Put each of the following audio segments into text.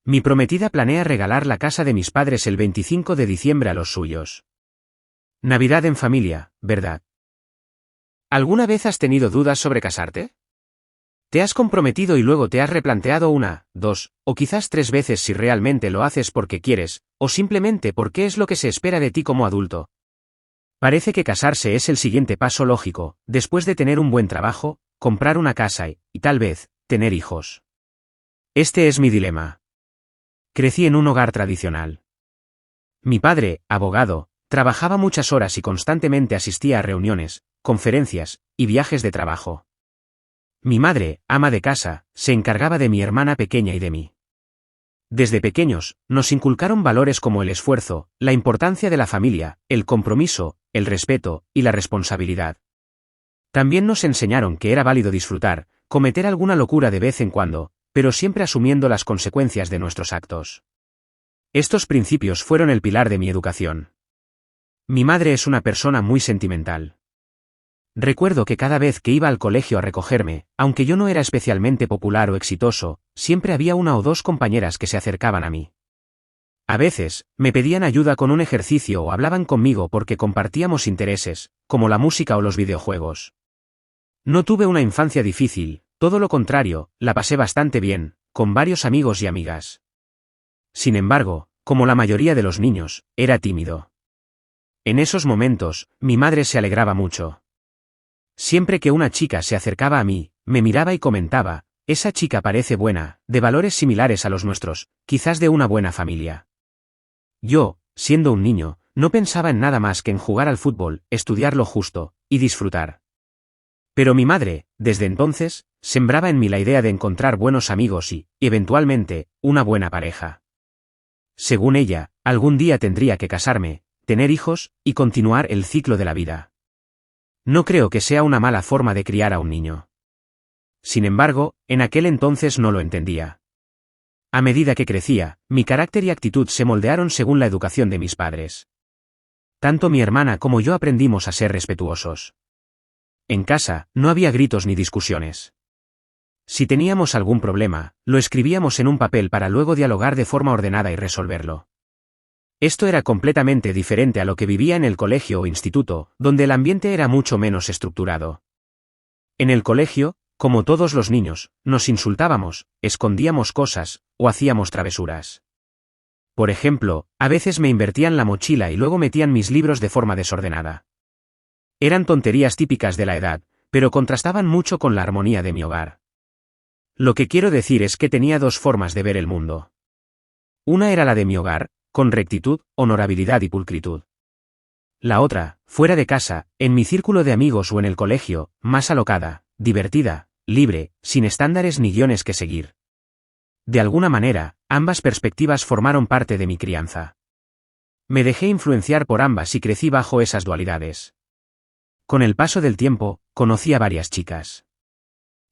Mi prometida planea regalar la casa de mis padres el 25 de diciembre a los suyos. Navidad en familia, ¿verdad? ¿Alguna vez has tenido dudas sobre casarte? ¿Te has comprometido y luego te has replanteado una, dos, o quizás tres veces si realmente lo haces porque quieres, o simplemente porque es lo que se espera de ti como adulto? Parece que casarse es el siguiente paso lógico, después de tener un buen trabajo, comprar una casa y tal vez, tener hijos. Este es mi dilema. Crecí en un hogar tradicional. Mi padre, abogado, trabajaba muchas horas y constantemente asistía a reuniones, conferencias y viajes de trabajo. Mi madre, ama de casa, se encargaba de mi hermana pequeña y de mí. Desde pequeños, nos inculcaron valores como el esfuerzo, la importancia de la familia, el compromiso, el respeto y la responsabilidad. También nos enseñaron que era válido disfrutar, cometer alguna locura de vez en cuando, pero siempre asumiendo las consecuencias de nuestros actos. Estos principios fueron el pilar de mi educación. Mi madre es una persona muy sentimental. Recuerdo que cada vez que iba al colegio a recogerme, aunque yo no era especialmente popular o exitoso, siempre había una o dos compañeras que se acercaban a mí. A veces, me pedían ayuda con un ejercicio o hablaban conmigo porque compartíamos intereses, como la música o los videojuegos. No tuve una infancia difícil, todo lo contrario, la pasé bastante bien, con varios amigos y amigas. Sin embargo, como la mayoría de los niños, era tímido. En esos momentos, mi madre se alegraba mucho. Siempre que una chica se acercaba a mí, me miraba y comentaba, esa chica parece buena, de valores similares a los nuestros, quizás de una buena familia. Yo, siendo un niño, no pensaba en nada más que en jugar al fútbol, estudiar lo justo, y disfrutar. Pero mi madre, desde entonces, sembraba en mí la idea de encontrar buenos amigos y, eventualmente, una buena pareja. Según ella, algún día tendría que casarme, tener hijos, y continuar el ciclo de la vida. No creo que sea una mala forma de criar a un niño. Sin embargo, en aquel entonces no lo entendía. A medida que crecía, mi carácter y actitud se moldearon según la educación de mis padres. Tanto mi hermana como yo aprendimos a ser respetuosos. En casa, no había gritos ni discusiones. Si teníamos algún problema, lo escribíamos en un papel para luego dialogar de forma ordenada y resolverlo. Esto era completamente diferente a lo que vivía en el colegio o instituto, donde el ambiente era mucho menos estructurado. En el colegio, como todos los niños, nos insultábamos, escondíamos cosas, o hacíamos travesuras. Por ejemplo, a veces me invertían la mochila y luego metían mis libros de forma desordenada. Eran tonterías típicas de la edad, pero contrastaban mucho con la armonía de mi hogar. Lo que quiero decir es que tenía dos formas de ver el mundo. Una era la de mi hogar, con rectitud, honorabilidad y pulcritud. La otra, fuera de casa, en mi círculo de amigos o en el colegio, más alocada, divertida, libre, sin estándares ni guiones que seguir. De alguna manera, ambas perspectivas formaron parte de mi crianza. Me dejé influenciar por ambas y crecí bajo esas dualidades. Con el paso del tiempo, conocí a varias chicas.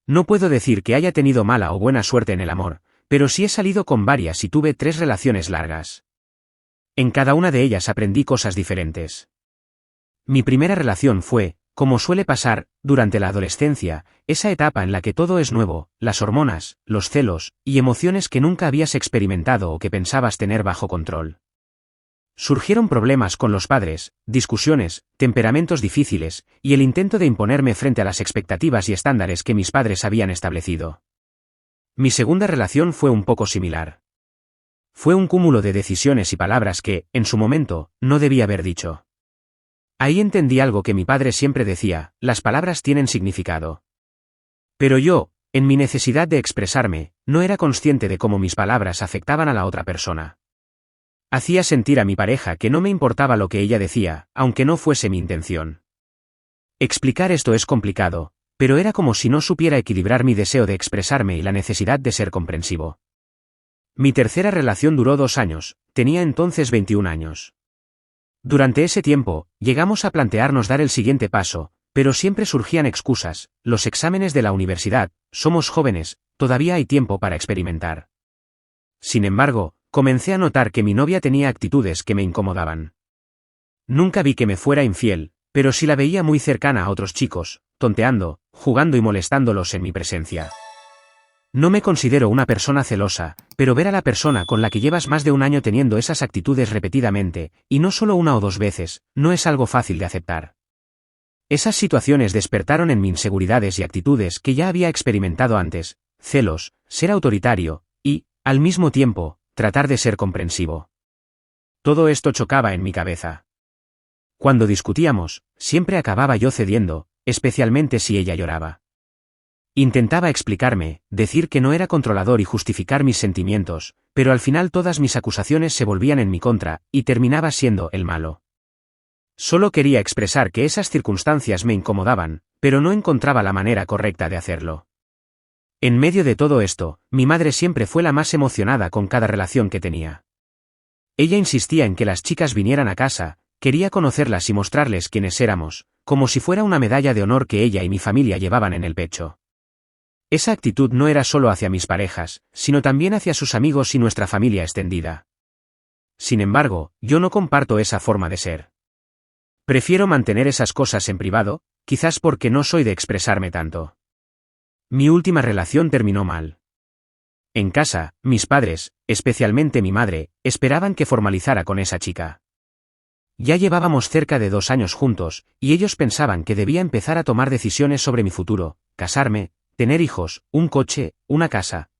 No puedo decir que haya tenido mala o buena suerte en el amor, pero sí he salido con varias y tuve 3 relaciones largas. En cada una de ellas aprendí cosas diferentes. Mi primera relación fue, como suele pasar, durante la adolescencia, esa etapa en la que todo es nuevo, las hormonas, los celos, y emociones que nunca habías experimentado o que pensabas tener bajo control. Surgieron problemas con los padres, discusiones, temperamentos difíciles, y el intento de imponerme frente a las expectativas y estándares que mis padres habían establecido. Mi segunda relación fue un poco similar. Fue un cúmulo de decisiones y palabras que, en su momento, no debía haber dicho. Ahí entendí algo que mi padre siempre decía, las palabras tienen significado. Pero yo, en mi necesidad de expresarme, no era consciente de cómo mis palabras afectaban a la otra persona. Hacía sentir a mi pareja que no me importaba lo que ella decía, aunque no fuese mi intención. Explicar esto es complicado, pero era como si no supiera equilibrar mi deseo de expresarme y la necesidad de ser comprensivo. Mi tercera relación duró 2 años, tenía entonces 21 años. Durante ese tiempo, llegamos a plantearnos dar el siguiente paso, pero siempre surgían excusas, los exámenes de la universidad, somos jóvenes, todavía hay tiempo para experimentar. Sin embargo, comencé a notar que mi novia tenía actitudes que me incomodaban. Nunca vi que me fuera infiel, pero sí la veía muy cercana a otros chicos, tonteando, jugando y molestándolos en mi presencia. No me considero una persona celosa, pero ver a la persona con la que llevas más de un año teniendo esas actitudes repetidamente, y no solo una o dos veces, no es algo fácil de aceptar. Esas situaciones despertaron en mí inseguridades y actitudes que ya había experimentado antes, celos, ser autoritario, y, al mismo tiempo, tratar de ser comprensivo. Todo esto chocaba en mi cabeza. Cuando discutíamos, siempre acababa yo cediendo, especialmente si ella lloraba. Intentaba explicarme, decir que no era controlador y justificar mis sentimientos, pero al final todas mis acusaciones se volvían en mi contra, y terminaba siendo el malo. Solo quería expresar que esas circunstancias me incomodaban, pero no encontraba la manera correcta de hacerlo. En medio de todo esto, mi madre siempre fue la más emocionada con cada relación que tenía. Ella insistía en que las chicas vinieran a casa, quería conocerlas y mostrarles quiénes éramos, como si fuera una medalla de honor que ella y mi familia llevaban en el pecho. Esa actitud no era solo hacia mis parejas, sino también hacia sus amigos y nuestra familia extendida. Sin embargo, yo no comparto esa forma de ser. Prefiero mantener esas cosas en privado, quizás porque no soy de expresarme tanto. Mi última relación terminó mal. En casa, mis padres, especialmente mi madre, esperaban que formalizara con esa chica. Ya llevábamos cerca de 2 años juntos, y ellos pensaban que debía empezar a tomar decisiones sobre mi futuro, casarme, tener hijos, un coche, una casa.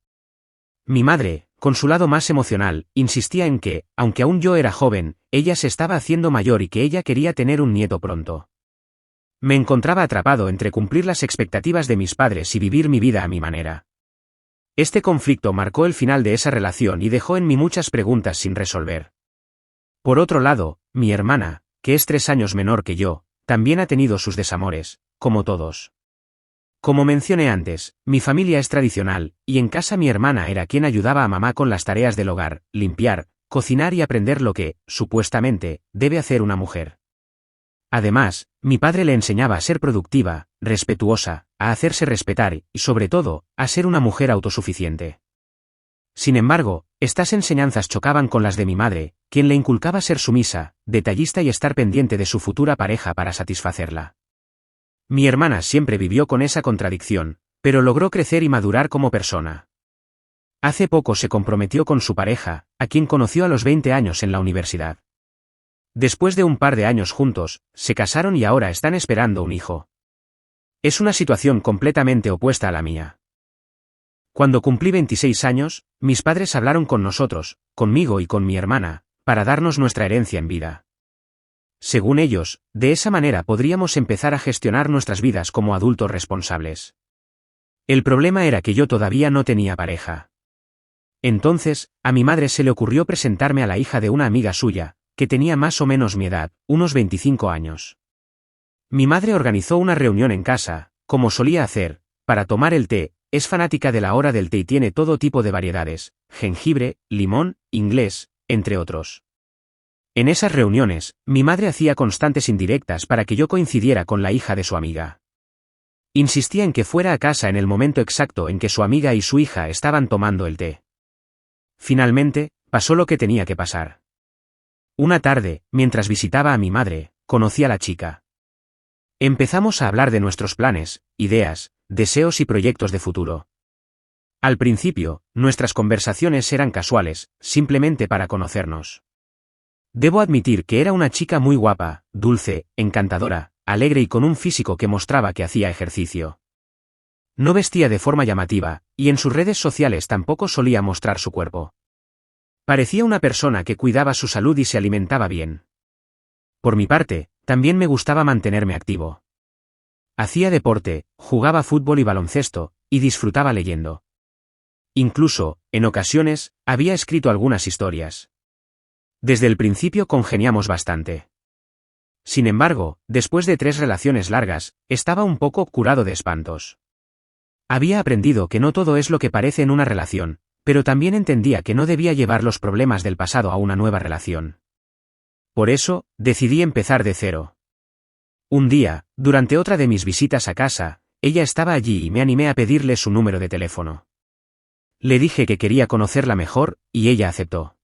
Mi madre, con su lado más emocional, insistía en que, aunque aún yo era joven, ella se estaba haciendo mayor y que ella quería tener un nieto pronto. Me encontraba atrapado entre cumplir las expectativas de mis padres y vivir mi vida a mi manera. Este conflicto marcó el final de esa relación y dejó en mí muchas preguntas sin resolver. Por otro lado, mi hermana, que es 3 años menor que yo, también ha tenido sus desamores, como todos. Como mencioné antes, mi familia es tradicional, y en casa mi hermana era quien ayudaba a mamá con las tareas del hogar, limpiar, cocinar y aprender lo que, supuestamente, debe hacer una mujer. Además, mi padre le enseñaba a ser productiva, respetuosa, a hacerse respetar y, sobre todo, a ser una mujer autosuficiente. Sin embargo, estas enseñanzas chocaban con las de mi madre, quien le inculcaba ser sumisa, detallista y estar pendiente de su futura pareja para satisfacerla. Mi hermana siempre vivió con esa contradicción, pero logró crecer y madurar como persona. Hace poco se comprometió con su pareja, a quien conoció a los 20 años en la universidad. Después de un par de años juntos, se casaron y ahora están esperando un hijo. Es una situación completamente opuesta a la mía. Cuando cumplí 26 años, mis padres hablaron con nosotros, conmigo y con mi hermana, para darnos nuestra herencia en vida. Según ellos, de esa manera podríamos empezar a gestionar nuestras vidas como adultos responsables. El problema era que yo todavía no tenía pareja. Entonces, a mi madre se le ocurrió presentarme a la hija de una amiga suya, que tenía más o menos mi edad, unos 25 años. Mi madre organizó una reunión en casa, como solía hacer, para tomar el té. Es fanática de la hora del té y tiene todo tipo de variedades, jengibre, limón, inglés, entre otros. En esas reuniones, mi madre hacía constantes indirectas para que yo coincidiera con la hija de su amiga. Insistía en que fuera a casa en el momento exacto en que su amiga y su hija estaban tomando el té. Finalmente, pasó lo que tenía que pasar. Una tarde, mientras visitaba a mi madre, conocí a la chica. Empezamos a hablar de nuestros planes, ideas, deseos y proyectos de futuro. Al principio, nuestras conversaciones eran casuales, simplemente para conocernos. Debo admitir que era una chica muy guapa, dulce, encantadora, alegre y con un físico que mostraba que hacía ejercicio. No vestía de forma llamativa, y en sus redes sociales tampoco solía mostrar su cuerpo. Parecía una persona que cuidaba su salud y se alimentaba bien. Por mi parte, también me gustaba mantenerme activo. Hacía deporte, jugaba fútbol y baloncesto, y disfrutaba leyendo. Incluso, en ocasiones, había escrito algunas historias. Desde el principio congeniamos bastante. Sin embargo, después de 3 relaciones largas, estaba un poco curado de espantos. Había aprendido que no todo es lo que parece en una relación, pero también entendía que no debía llevar los problemas del pasado a una nueva relación. Por eso, decidí empezar de cero. Un día, durante otra de mis visitas a casa, ella estaba allí y me animé a pedirle su número de teléfono. Le dije que quería conocerla mejor, y ella aceptó.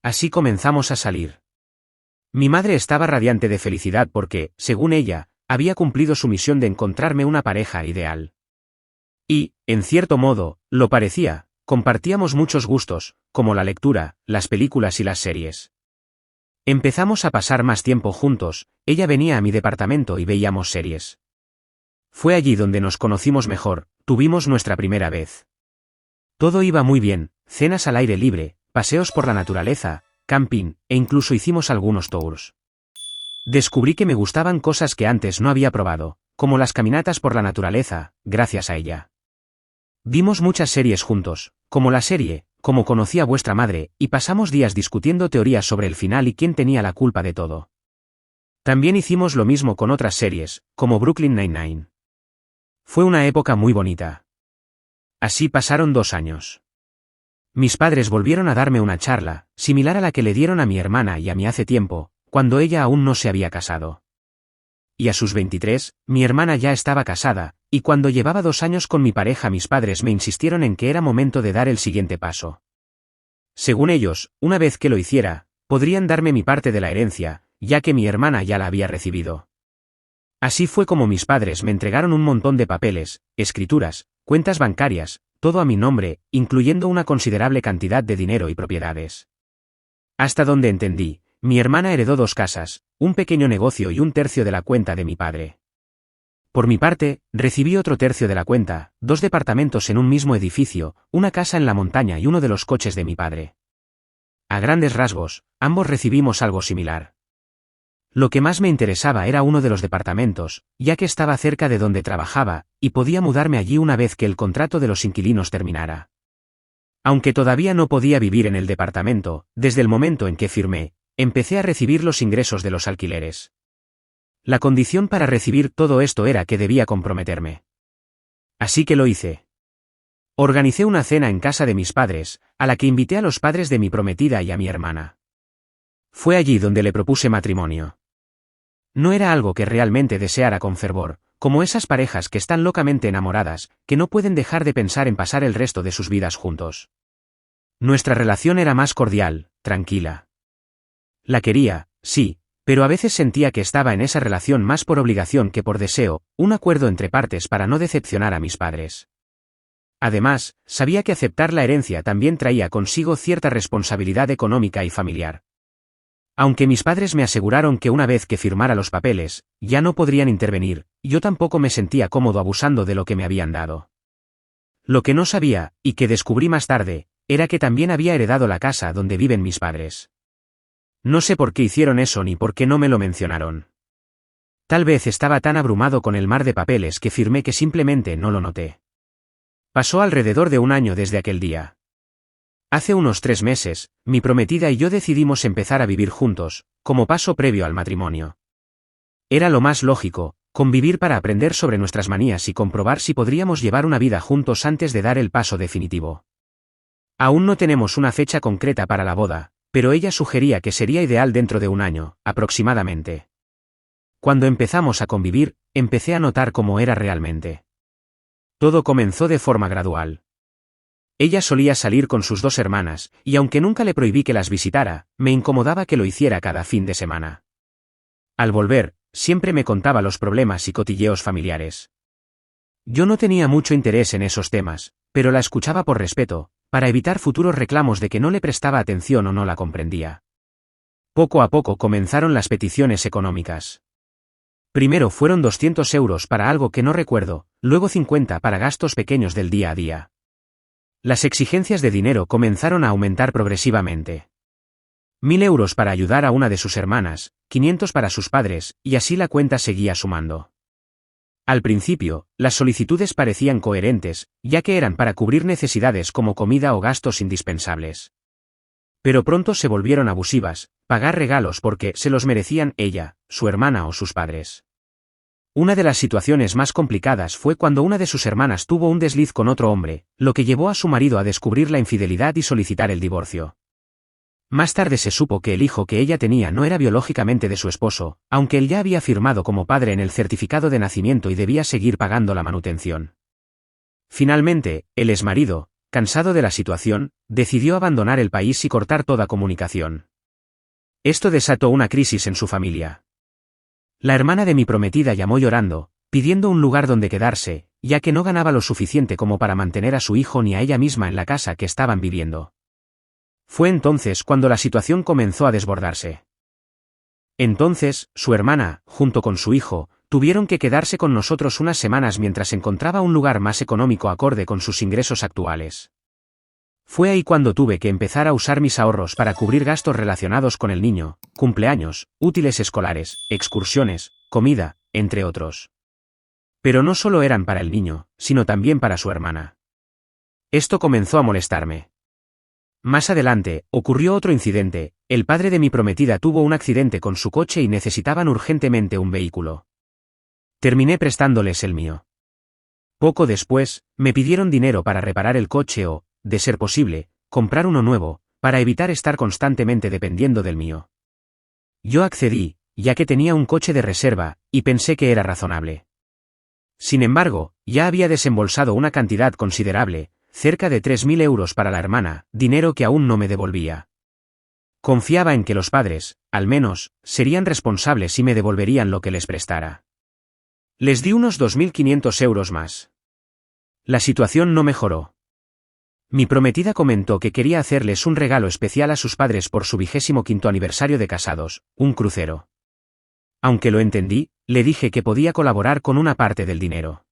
Así comenzamos a salir. Mi madre estaba radiante de felicidad porque, según ella, había cumplido su misión de encontrarme una pareja ideal. Y, en cierto modo, lo parecía, compartíamos muchos gustos, como la lectura, las películas y las series. Empezamos a pasar más tiempo juntos, ella venía a mi departamento y veíamos series. Fue allí donde nos conocimos mejor, tuvimos nuestra primera vez. Todo iba muy bien, cenas al aire libre, paseos por la naturaleza, camping, e incluso hicimos algunos tours. Descubrí que me gustaban cosas que antes no había probado, como las caminatas por la naturaleza, gracias a ella. Vimos muchas series juntos, como la serie, Cómo conocí a vuestra madre, y pasamos días discutiendo teorías sobre el final y quién tenía la culpa de todo. También hicimos lo mismo con otras series, como Brooklyn Nine-Nine. Fue una época muy bonita. Así pasaron 2 años. Mis padres volvieron a darme una charla, similar a la que le dieron a mi hermana y a mí hace tiempo, cuando ella aún no se había casado. Y a sus 23, mi hermana ya estaba casada, y cuando llevaba 2 años con mi pareja mis padres me insistieron en que era momento de dar el siguiente paso. Según ellos, una vez que lo hiciera, podrían darme mi parte de la herencia, ya que mi hermana ya la había recibido. Así fue como mis padres me entregaron un montón de papeles, escrituras, cuentas bancarias, todo a mi nombre, incluyendo una considerable cantidad de dinero y propiedades. Hasta donde entendí, mi hermana heredó 2 casas, un pequeño negocio y 1/3 de la cuenta de mi padre. Por mi parte, recibí otro tercio de la cuenta, 2 departamentos en un mismo edificio, una casa en la montaña y uno de los coches de mi padre. A grandes rasgos, ambos recibimos algo similar. Lo que más me interesaba era uno de los departamentos, ya que estaba cerca de donde trabajaba, y podía mudarme allí una vez que el contrato de los inquilinos terminara. Aunque todavía no podía vivir en el departamento, desde el momento en que firmé, empecé a recibir los ingresos de los alquileres. La condición para recibir todo esto era que debía comprometerme. Así que lo hice. Organicé una cena en casa de mis padres, a la que invité a los padres de mi prometida y a mi hermana. Fue allí donde le propuse matrimonio. No era algo que realmente deseara con fervor, como esas parejas que están locamente enamoradas, que no pueden dejar de pensar en pasar el resto de sus vidas juntos. Nuestra relación era más cordial, tranquila. La quería, sí, pero a veces sentía que estaba en esa relación más por obligación que por deseo, un acuerdo entre partes para no decepcionar a mis padres. Además, sabía que aceptar la herencia también traía consigo cierta responsabilidad económica y familiar. Aunque mis padres me aseguraron que una vez que firmara los papeles, ya no podrían intervenir, yo tampoco me sentía cómodo abusando de lo que me habían dado. Lo que no sabía, y que descubrí más tarde, era que también había heredado la casa donde viven mis padres. No sé por qué hicieron eso ni por qué no me lo mencionaron. Tal vez estaba tan abrumado con el mar de papeles que firmé que simplemente no lo noté. Pasó alrededor de 1 año desde aquel día. Hace unos 3 meses, mi prometida y yo decidimos empezar a vivir juntos, como paso previo al matrimonio. Era lo más lógico, convivir para aprender sobre nuestras manías y comprobar si podríamos llevar una vida juntos antes de dar el paso definitivo. Aún no tenemos una fecha concreta para la boda, pero ella sugería que sería ideal dentro de 1 año, aproximadamente. Cuando empezamos a convivir, empecé a notar cómo era realmente. Todo comenzó de forma gradual. Ella solía salir con sus 2 hermanas, y aunque nunca le prohibí que las visitara, me incomodaba que lo hiciera cada fin de semana. Al volver, siempre me contaba los problemas y cotilleos familiares. Yo no tenía mucho interés en esos temas, pero la escuchaba por respeto, para evitar futuros reclamos de que no le prestaba atención o no la comprendía. Poco a poco comenzaron las peticiones económicas. Primero fueron 200 euros para algo que no recuerdo, luego 50 para gastos pequeños del día a día. Las exigencias de dinero comenzaron a aumentar progresivamente. 1000 euros para ayudar a una de sus hermanas, 500 para sus padres, y así la cuenta seguía sumando. Al principio, las solicitudes parecían coherentes, ya que eran para cubrir necesidades como comida o gastos indispensables. Pero pronto se volvieron abusivas, pagar regalos porque se los merecían ella, su hermana o sus padres. Una de las situaciones más complicadas fue cuando una de sus hermanas tuvo un desliz con otro hombre, lo que llevó a su marido a descubrir la infidelidad y solicitar el divorcio. Más tarde se supo que el hijo que ella tenía no era biológicamente de su esposo, aunque él ya había firmado como padre en el certificado de nacimiento y debía seguir pagando la manutención. Finalmente, el exmarido, cansado de la situación, decidió abandonar el país y cortar toda comunicación. Esto desató una crisis en su familia. La hermana de mi prometida llamó llorando, pidiendo un lugar donde quedarse, ya que no ganaba lo suficiente como para mantener a su hijo ni a ella misma en la casa que estaban viviendo. Fue entonces cuando la situación comenzó a desbordarse. Entonces, su hermana, junto con su hijo, tuvieron que quedarse con nosotros unas semanas mientras encontraba un lugar más económico acorde con sus ingresos actuales. Fue ahí cuando tuve que empezar a usar mis ahorros para cubrir gastos relacionados con el niño, cumpleaños, útiles escolares, excursiones, comida, entre otros. Pero no solo eran para el niño, sino también para su hermana. Esto comenzó a molestarme. Más adelante, ocurrió otro incidente. El padre de mi prometida tuvo un accidente con su coche y necesitaban urgentemente un vehículo. Terminé prestándoles el mío. Poco después, me pidieron dinero para reparar el coche o, de ser posible, comprar uno nuevo, para evitar estar constantemente dependiendo del mío. Yo accedí, ya que tenía un coche de reserva, y pensé que era razonable. Sin embargo, ya había desembolsado una cantidad considerable, cerca de 3.000 euros para la hermana, dinero que aún no me devolvía. Confiaba en que los padres, al menos, serían responsables y me devolverían lo que les prestara. Les di unos 2.500 euros más. La situación no mejoró. Mi prometida comentó que quería hacerles un regalo especial a sus padres por su 25º aniversario de casados, un crucero. Aunque lo entendí, le dije que podía colaborar con una parte del dinero.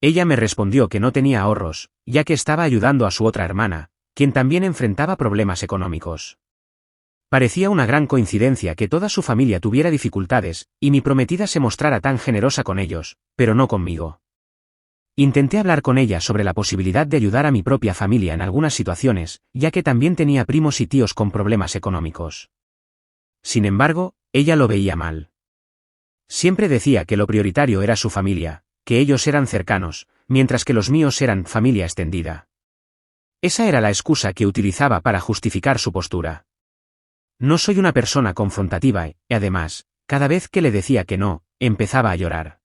Ella me respondió que no tenía ahorros, ya que estaba ayudando a su otra hermana, quien también enfrentaba problemas económicos. Parecía una gran coincidencia que toda su familia tuviera dificultades, y mi prometida se mostrara tan generosa con ellos, pero no conmigo. Intenté hablar con ella sobre la posibilidad de ayudar a mi propia familia en algunas situaciones, ya que también tenía primos y tíos con problemas económicos. Sin embargo, ella lo veía mal. Siempre decía que lo prioritario era su familia, que ellos eran cercanos, mientras que los míos eran familia extendida. Esa era la excusa que utilizaba para justificar su postura. No soy una persona confrontativa y, además, cada vez que le decía que no, empezaba a llorar.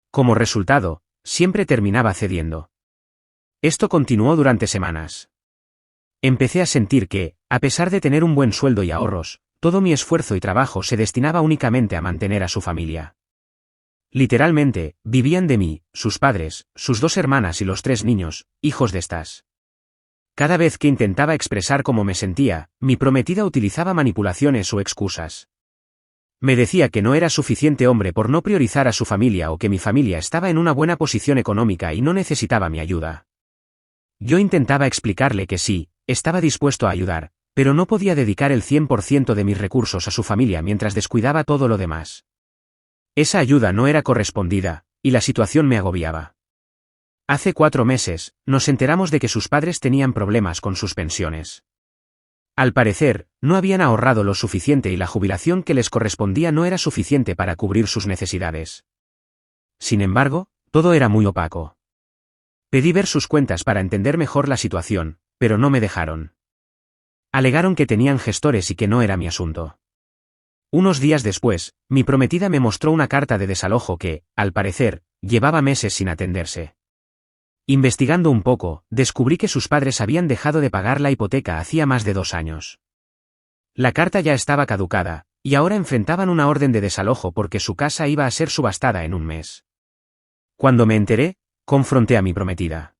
Como resultado, siempre terminaba cediendo. Esto continuó durante semanas. Empecé a sentir que, a pesar de tener un buen sueldo y ahorros, todo mi esfuerzo y trabajo se destinaba únicamente a mantener a su familia. Literalmente, vivían de mí, sus padres, sus 2 hermanas y los 3 niños, hijos de estas. Cada vez que intentaba expresar cómo me sentía, mi prometida utilizaba manipulaciones o excusas. Me decía que no era suficiente hombre por no priorizar a su familia o que mi familia estaba en una buena posición económica y no necesitaba mi ayuda. Yo intentaba explicarle que sí, estaba dispuesto a ayudar, pero no podía dedicar el 100% de mis recursos a su familia mientras descuidaba todo lo demás. Esa ayuda no era correspondida, y la situación me agobiaba. Hace 4 meses, nos enteramos de que sus padres tenían problemas con sus pensiones. Al parecer, no habían ahorrado lo suficiente y la jubilación que les correspondía no era suficiente para cubrir sus necesidades. Sin embargo, todo era muy opaco. Pedí ver sus cuentas para entender mejor la situación, pero no me dejaron. Alegaron que tenían gestores y que no era mi asunto. Unos días después, mi prometida me mostró una carta de desalojo que, al parecer, llevaba meses sin atenderse. Investigando un poco, descubrí que sus padres habían dejado de pagar la hipoteca hacía más de 2 años. La carta ya estaba caducada, y ahora enfrentaban una orden de desalojo porque su casa iba a ser subastada en un mes. Cuando me enteré, confronté a mi prometida.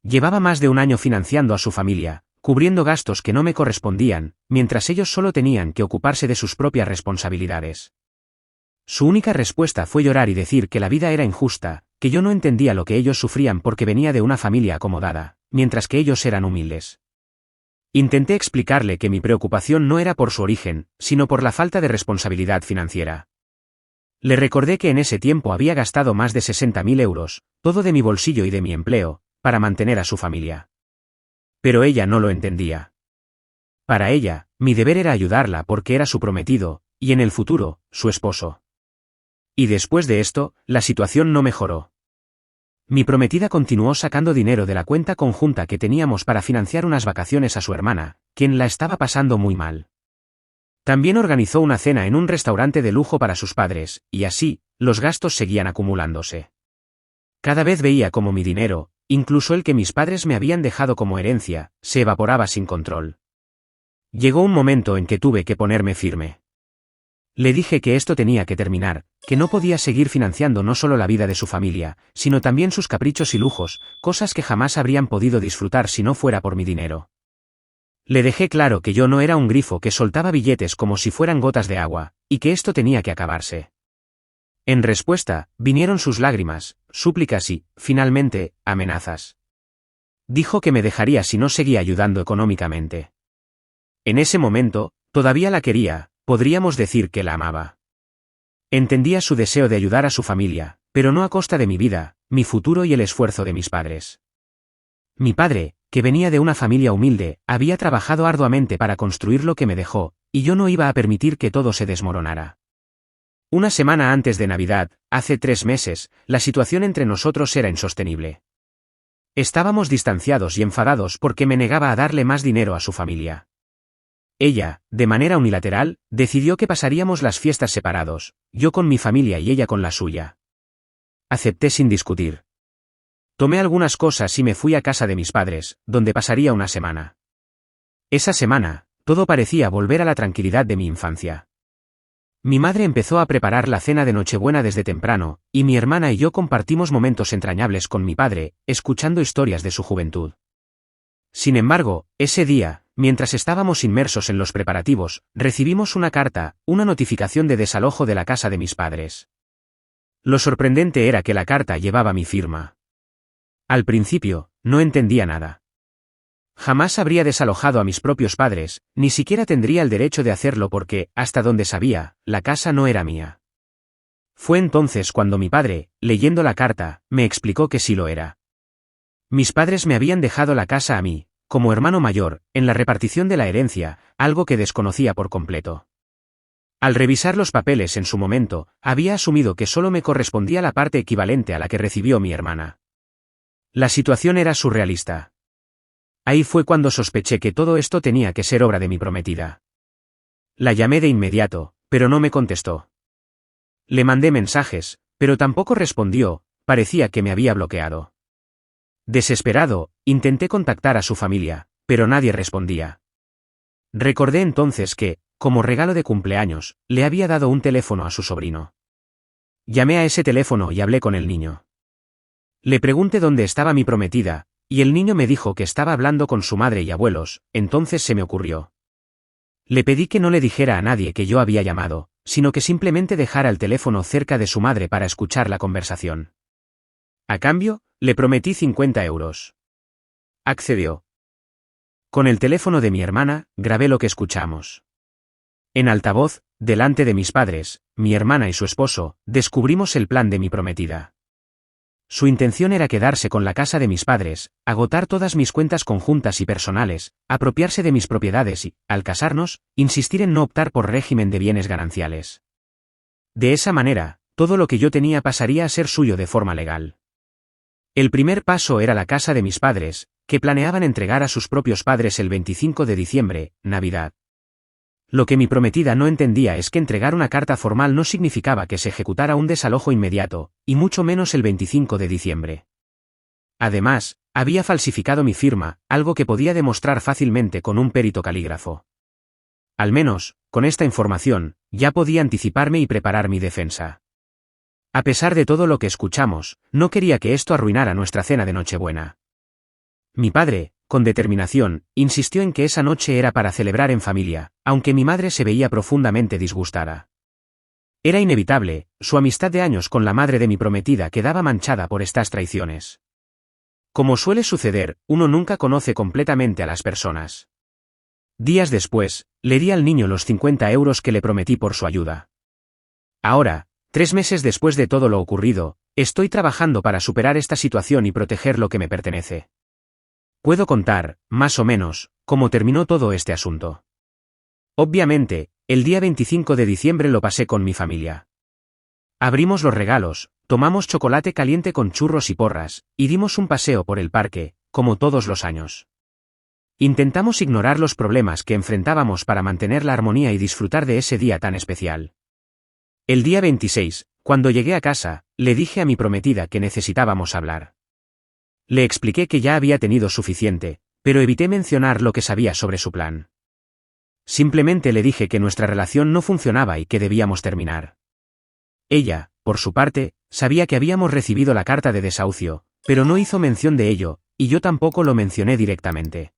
Llevaba más de 1 año financiando a su familia, cubriendo gastos que no me correspondían, mientras ellos solo tenían que ocuparse de sus propias responsabilidades. Su única respuesta fue llorar y decir que la vida era injusta, que yo no entendía lo que ellos sufrían porque venía de una familia acomodada, mientras que ellos eran humildes. Intenté explicarle que mi preocupación no era por su origen, sino por la falta de responsabilidad financiera. Le recordé que en ese tiempo había gastado más de 60.000 euros, todo de mi bolsillo y de mi empleo, para mantener a su familia. Pero ella no lo entendía. Para ella, mi deber era ayudarla porque era su prometido, y en el futuro, su esposo. Y después de esto, la situación no mejoró. Mi prometida continuó sacando dinero de la cuenta conjunta que teníamos para financiar unas vacaciones a su hermana, quien la estaba pasando muy mal. También organizó una cena en un restaurante de lujo para sus padres, y así, los gastos seguían acumulándose. Cada vez veía como mi dinero, incluso el que mis padres me habían dejado como herencia, se evaporaba sin control. Llegó un momento en que tuve que ponerme firme. Le dije que esto tenía que terminar, que no podía seguir financiando no solo la vida de su familia, sino también sus caprichos y lujos, cosas que jamás habrían podido disfrutar si no fuera por mi dinero. Le dejé claro que yo no era un grifo que soltaba billetes como si fueran gotas de agua, y que esto tenía que acabarse. En respuesta, vinieron sus lágrimas, súplicas y, finalmente, amenazas. Dijo que me dejaría si no seguía ayudando económicamente. En ese momento, todavía la quería, podríamos decir que la amaba. Entendía su deseo de ayudar a su familia, pero no a costa de mi vida, mi futuro y el esfuerzo de mis padres. Mi padre, que venía de una familia humilde, había trabajado arduamente para construir lo que me dejó, y yo no iba a permitir que todo se desmoronara. Una semana antes de Navidad, hace 3 meses, la situación entre nosotros era insostenible. Estábamos distanciados y enfadados porque me negaba a darle más dinero a su familia. Ella, de manera unilateral, decidió que pasaríamos las fiestas separados, yo con mi familia y ella con la suya. Acepté sin discutir. Tomé algunas cosas y me fui a casa de mis padres, donde pasaría una semana. Esa semana, todo parecía volver a la tranquilidad de mi infancia. Mi madre empezó a preparar la cena de Nochebuena desde temprano, y mi hermana y yo compartimos momentos entrañables con mi padre, escuchando historias de su juventud. Sin embargo, ese día, mientras estábamos inmersos en los preparativos, recibimos una carta, una notificación de desalojo de la casa de mis padres. Lo sorprendente era que la carta llevaba mi firma. Al principio, no entendía nada. Jamás habría desalojado a mis propios padres, ni siquiera tendría el derecho de hacerlo porque, hasta donde sabía, la casa no era mía. Fue entonces cuando mi padre, leyendo la carta, me explicó que sí lo era. Mis padres me habían dejado la casa a mí, como hermano mayor, en la repartición de la herencia, algo que desconocía por completo. Al revisar los papeles en su momento, había asumido que solo me correspondía la parte equivalente a la que recibió mi hermana. La situación era surrealista. Ahí fue cuando sospeché que todo esto tenía que ser obra de mi prometida. La llamé de inmediato, pero no me contestó. Le mandé mensajes, pero tampoco respondió, parecía que me había bloqueado. Desesperado, intenté contactar a su familia, pero nadie respondía. Recordé entonces que, como regalo de cumpleaños, le había dado un teléfono a su sobrino. Llamé a ese teléfono y hablé con el niño. Le pregunté dónde estaba mi prometida, y el niño me dijo que estaba hablando con su madre y abuelos, entonces se me ocurrió. Le pedí que no le dijera a nadie que yo había llamado, sino que simplemente dejara el teléfono cerca de su madre para escuchar la conversación. A cambio, le prometí 50 euros. Accedió. Con el teléfono de mi hermana, grabé lo que escuchamos. En altavoz, delante de mis padres, mi hermana y su esposo, descubrimos el plan de mi prometida. Su intención era quedarse con la casa de mis padres, agotar todas mis cuentas conjuntas y personales, apropiarse de mis propiedades y, al casarnos, insistir en no optar por régimen de bienes gananciales. De esa manera, todo lo que yo tenía pasaría a ser suyo de forma legal. El primer paso era la casa de mis padres, que planeaban entregar a sus propios padres el 25 de diciembre, Navidad. Lo que mi prometida no entendía es que entregar una carta formal no significaba que se ejecutara un desalojo inmediato, y mucho menos el 25 de diciembre. Además, había falsificado mi firma, algo que podía demostrar fácilmente con un perito calígrafo. Al menos, con esta información, ya podía anticiparme y preparar mi defensa. A pesar de todo lo que escuchamos, no quería que esto arruinara nuestra cena de Nochebuena. Mi padre, con determinación, insistió en que esa noche era para celebrar en familia, aunque mi madre se veía profundamente disgustada. Era inevitable, su amistad de años con la madre de mi prometida quedaba manchada por estas traiciones. Como suele suceder, uno nunca conoce completamente a las personas. Días después, le di al niño los 50 euros que le prometí por su ayuda. Ahora, 3 meses después de todo lo ocurrido, estoy trabajando para superar esta situación y proteger lo que me pertenece. Puedo contar, más o menos, cómo terminó todo este asunto. Obviamente, el día 25 de diciembre lo pasé con mi familia. Abrimos los regalos, tomamos chocolate caliente con churros y porras, y dimos un paseo por el parque, como todos los años. Intentamos ignorar los problemas que enfrentábamos para mantener la armonía y disfrutar de ese día tan especial. El día 26, cuando llegué a casa, le dije a mi prometida que necesitábamos hablar. Le expliqué que ya había tenido suficiente, pero evité mencionar lo que sabía sobre su plan. Simplemente le dije que nuestra relación no funcionaba y que debíamos terminar. Ella, por su parte, sabía que habíamos recibido la carta de desahucio, pero no hizo mención de ello, y yo tampoco lo mencioné directamente.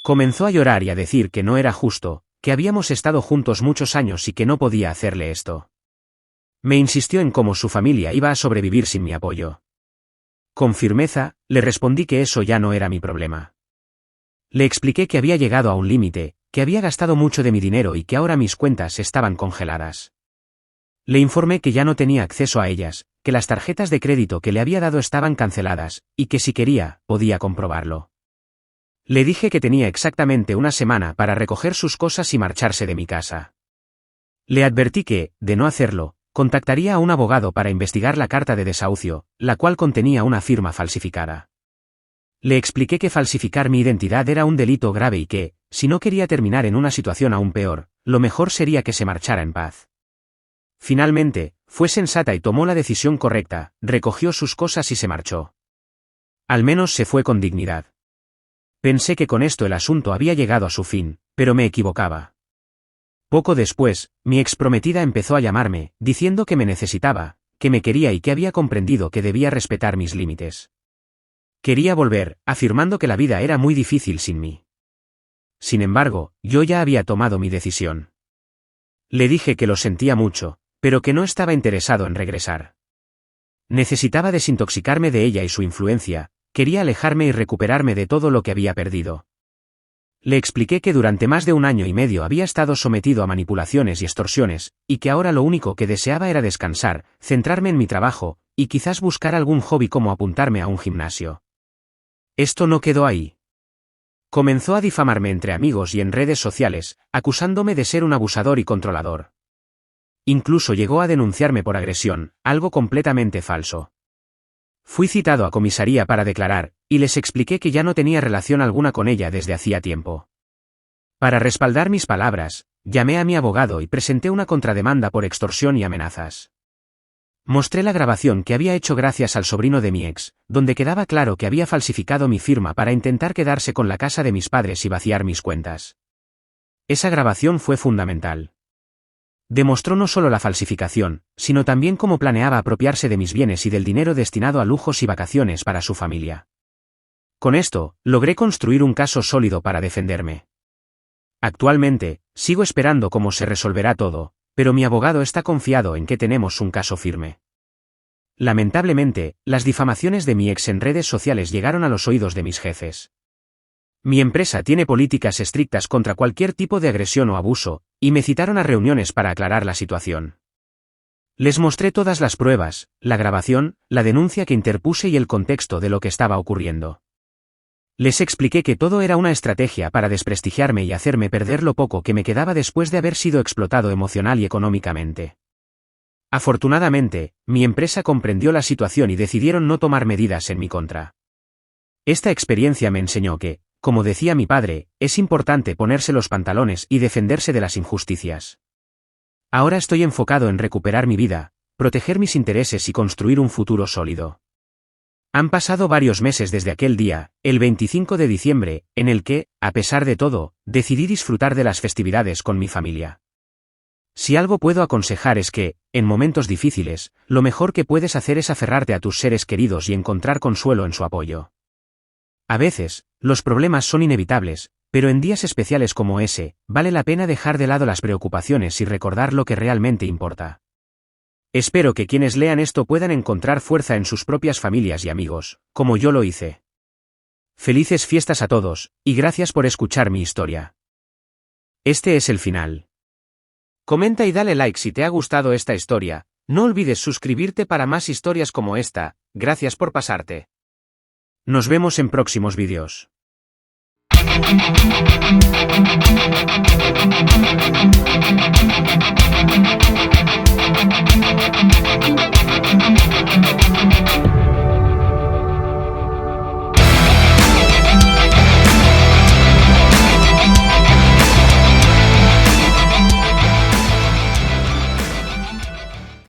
Comenzó a llorar y a decir que no era justo, que habíamos estado juntos muchos años y que no podía hacerle esto. Me insistió en cómo su familia iba a sobrevivir sin mi apoyo. Con firmeza, le respondí que eso ya no era mi problema. Le expliqué que había llegado a un límite, que había gastado mucho de mi dinero y que ahora mis cuentas estaban congeladas. Le informé que ya no tenía acceso a ellas, que las tarjetas de crédito que le había dado estaban canceladas, y que si quería, podía comprobarlo. Le dije que tenía exactamente una semana para recoger sus cosas y marcharse de mi casa. Le advertí que, de no hacerlo, contactaría a un abogado para investigar la carta de desahucio, la cual contenía una firma falsificada. Le expliqué que falsificar mi identidad era un delito grave y que, si no quería terminar en una situación aún peor, lo mejor sería que se marchara en paz. Finalmente, fue sensata y tomó la decisión correcta, recogió sus cosas y se marchó. Al menos se fue con dignidad. Pensé que con esto el asunto había llegado a su fin, pero me equivocaba. Poco después, mi exprometida empezó a llamarme, diciendo que me necesitaba, que me quería y que había comprendido que debía respetar mis límites. Quería volver, afirmando que la vida era muy difícil sin mí. Sin embargo, yo ya había tomado mi decisión. Le dije que lo sentía mucho, pero que no estaba interesado en regresar. Necesitaba desintoxicarme de ella y su influencia, quería alejarme y recuperarme de todo lo que había perdido. Le expliqué que durante más de 1 año y medio había estado sometido a manipulaciones y extorsiones, y que ahora lo único que deseaba era descansar, centrarme en mi trabajo, y quizás buscar algún hobby como apuntarme a un gimnasio. Esto no quedó ahí. Comenzó a difamarme entre amigos y en redes sociales, acusándome de ser un abusador y controlador. Incluso llegó a denunciarme por agresión, algo completamente falso. Fui citado a comisaría para declarar, y les expliqué que ya no tenía relación alguna con ella desde hacía tiempo. Para respaldar mis palabras, llamé a mi abogado y presenté una contrademanda por extorsión y amenazas. Mostré la grabación que había hecho gracias al sobrino de mi ex, donde quedaba claro que había falsificado mi firma para intentar quedarse con la casa de mis padres y vaciar mis cuentas. Esa grabación fue fundamental. Demostró no solo la falsificación, sino también cómo planeaba apropiarse de mis bienes y del dinero destinado a lujos y vacaciones para su familia. Con esto, logré construir un caso sólido para defenderme. Actualmente, sigo esperando cómo se resolverá todo, pero mi abogado está confiado en que tenemos un caso firme. Lamentablemente, las difamaciones de mi ex en redes sociales llegaron a los oídos de mis jefes. Mi empresa tiene políticas estrictas contra cualquier tipo de agresión o abuso, y me citaron a reuniones para aclarar la situación. Les mostré todas las pruebas, la grabación, la denuncia que interpuse y el contexto de lo que estaba ocurriendo. Les expliqué que todo era una estrategia para desprestigiarme y hacerme perder lo poco que me quedaba después de haber sido explotado emocional y económicamente. Afortunadamente, mi empresa comprendió la situación y decidieron no tomar medidas en mi contra. Esta experiencia me enseñó que, como decía mi padre, es importante ponerse los pantalones y defenderse de las injusticias. Ahora estoy enfocado en recuperar mi vida, proteger mis intereses y construir un futuro sólido. Han pasado varios meses desde aquel día, el 25 de diciembre, en el que, a pesar de todo, decidí disfrutar de las festividades con mi familia. Si algo puedo aconsejar es que, en momentos difíciles, lo mejor que puedes hacer es aferrarte a tus seres queridos y encontrar consuelo en su apoyo. A veces, los problemas son inevitables, pero en días especiales como ese, vale la pena dejar de lado las preocupaciones y recordar lo que realmente importa. Espero que quienes lean esto puedan encontrar fuerza en sus propias familias y amigos, como yo lo hice. Felices fiestas a todos, y gracias por escuchar mi historia. Este es el final. Comenta y dale like si te ha gustado esta historia, no olvides suscribirte para más historias como esta, gracias por pasarte. Nos vemos en próximos vídeos.